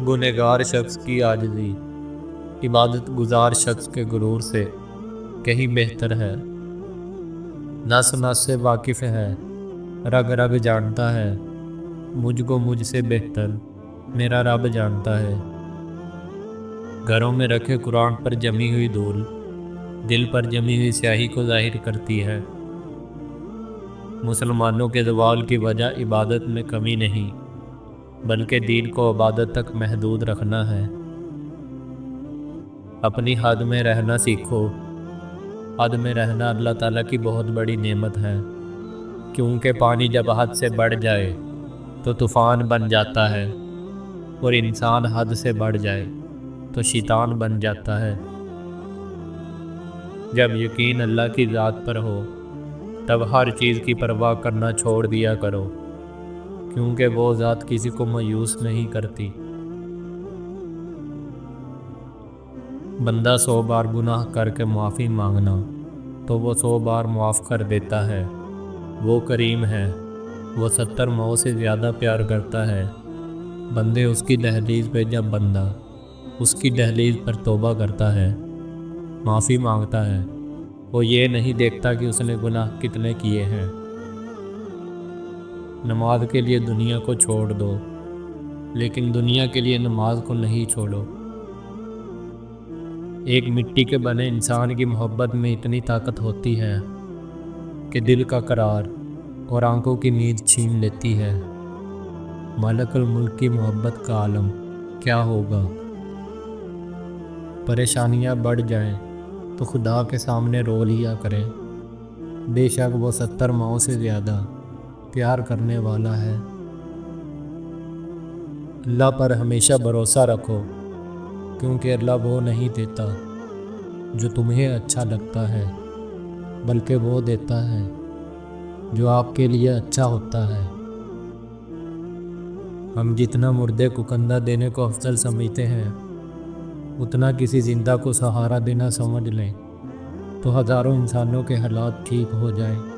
गुनहगार शख्स की आजिज़ी इबादत गुजार शख्स के गुरूर से कहीं बेहतर है। नस नस से वाकिफ़ है, रग रग जानता है, मुझको मुझसे बेहतर मेरा रब जानता है। घरों में रखे कुरान पर जमी हुई धूल दिल पर जमी हुई स्याही को जाहिर करती है। मुसलमानों के ज़वाल की वजह इबादत में कमी नहीं, बल्कि दीन को इबादत तक महदूद रखना है। अपनी हद में रहना सीखो। हद में रहना अल्लाह ताला की बहुत बड़ी नेमत है, क्योंकि पानी जब हद से बढ़ जाए तो तूफ़ान बन जाता है, और इंसान हद से बढ़ जाए तो शैतान बन जाता है। जब यकीन अल्लाह की ज़ात पर हो तब हर चीज़ की परवाह करना छोड़ दिया करो, क्योंकि वो ज़ात किसी को मायूस नहीं करती। बंदा 100 बार गुनाह करके माफ़ी मांगना तो वो 100 बार माफ़ कर देता है। वो करीम है, वो 70 माओं से ज़्यादा प्यार करता है। बंदे उसकी दहलीज पे जब बंदा उसकी दहलीज पर तौबा करता है, माफ़ी मांगता है, वो ये नहीं देखता कि उसने गुनाह कितने किए हैं। नमाज के लिए दुनिया को छोड़ दो, लेकिन दुनिया के लिए नमाज को नहीं छोड़ो। एक मिट्टी के बने इंसान की मोहब्बत में इतनी ताकत होती है कि दिल का करार और आंखों की नींद छीन लेती है। मालिकुल मुल्क की मोहब्बत का आलम क्या होगा। परेशानियां बढ़ जाएं तो खुदा के सामने रो लिया करें, बेशक वो 70 माओं से ज़्यादा प्यार करने वाला है। अल्लाह पर हमेशा भरोसा रखो, क्योंकि अल्लाह वो नहीं देता जो तुम्हें अच्छा लगता है, बल्कि वो देता है जो आपके लिए अच्छा होता है। हम जितना मुर्दे को कंधा देने को अफजल समझते हैं, उतना किसी जिंदा को सहारा देना समझ लें तो हज़ारों इंसानों के हालात ठीक हो जाएं।